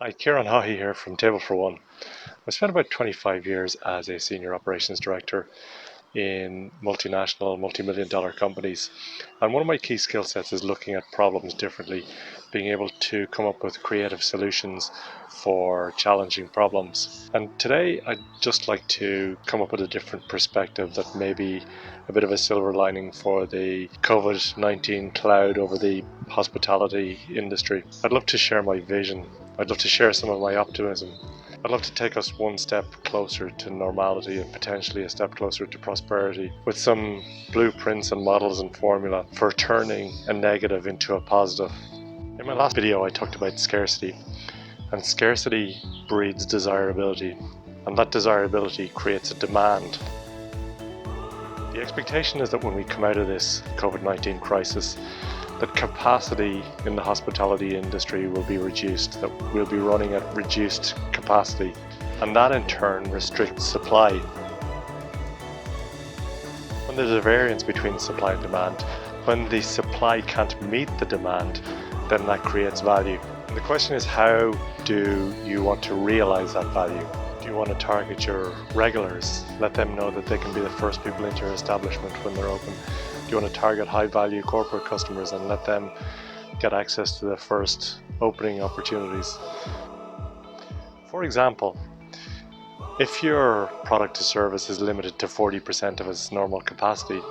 Hi, Kieran Haughey here from Table4one. I spent about 25 years as a senior operations director in multinational, multi-million dollar companies. And one of my key skill sets is looking at problems differently, being able to come up with creative solutions for challenging problems. And today I'd just like to come up with a different perspective that may be a bit of a silver lining for the COVID-19 cloud over the hospitality industry. I'd love to share my vision. I'd love to share some of my optimism. I'd love to take us one step closer to normality and potentially a step closer to prosperity with some blueprints and models and formula for turning a negative into a positive. In my last video I talked about scarcity, and scarcity breeds desirability, and that desirability creates a demand. The expectation is that when we come out of this COVID-19 crisis, that capacity in the hospitality industry will be reduced, that we'll be running at reduced capacity, and that in turn restricts supply. When there's a variance between supply and demand, when the supply can't meet the demand, then that creates value. And the question is, how do you want to realize that value? Do you want to target your regulars, let them know that they can be the first people into your establishment when they're open? Do you want to target high-value corporate customers and let them get access to the first opening opportunities? For example, if your product or service is limited to 40% of its normal capacity,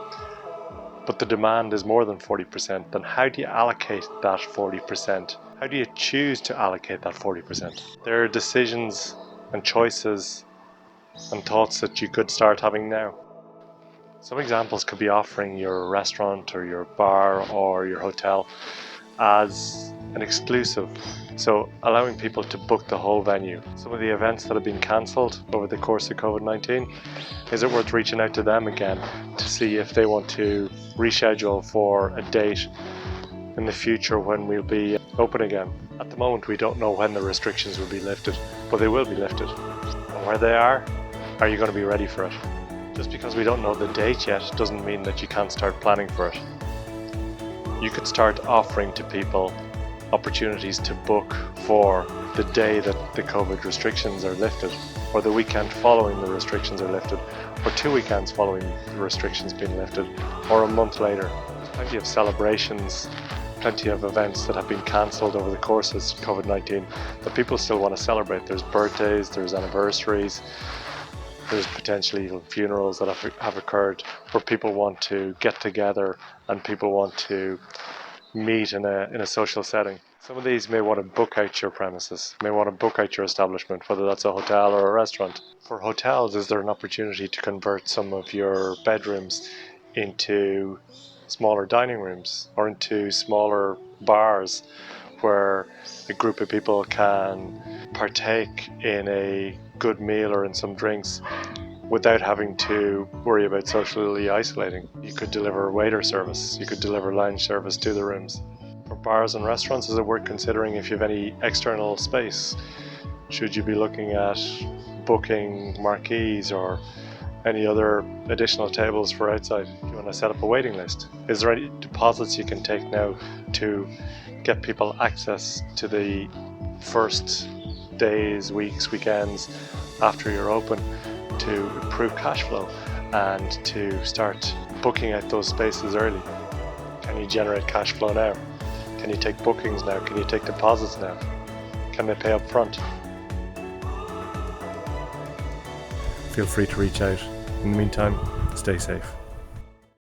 but the demand is more than 40%, then how do you allocate that 40%? How do you choose to allocate that 40%? There are decisions and choices and thoughts that you could start having now. Some examples could be offering your restaurant or your bar or your hotel as an exclusive, so allowing people to book the whole venue. Some of the events that have been cancelled over the course of COVID-19, is it worth reaching out to them again to see if they want to reschedule for a date in the future when we'll be open again? At the moment we don't know when the restrictions will be lifted, but they will be lifted. And where they are you going to be ready for it? Just because we don't know the date yet doesn't mean that you can't start planning for it. You could start offering to people opportunities to book for the day that the COVID restrictions are lifted, or the weekend following the restrictions are lifted, or 2 weekends following the restrictions being lifted, or a month later. There's plenty of celebrations, plenty of events that have been cancelled over the course of COVID-19 that people still want to celebrate. There's birthdays, there's anniversaries, there's potentially even funerals that have occurred where people want to get together and people want to meet in a social setting. Some of these may want to book out your premises, may want to book out your establishment, whether that's a hotel or a restaurant. For hotels, is there an opportunity to convert some of your bedrooms into smaller dining rooms or into smaller bars where a group of people can partake in a good meal or in some drinks without having to worry about socially isolating? You could deliver waiter service, you could deliver lounge service to the rooms. For bars and restaurants, is it worth considering if you have any external space? Should you be looking at booking marquees or any other additional tables for outside? Do you want to set up a waiting list? Is there any deposits you can take now to get people access to the first days, weeks, weekends after you're open to improve cash flow and to start booking out those spaces early? Can you generate cash flow now? Can you take bookings now? Can you take deposits now? Can they pay up front? Feel free to reach out. In the meantime, stay safe.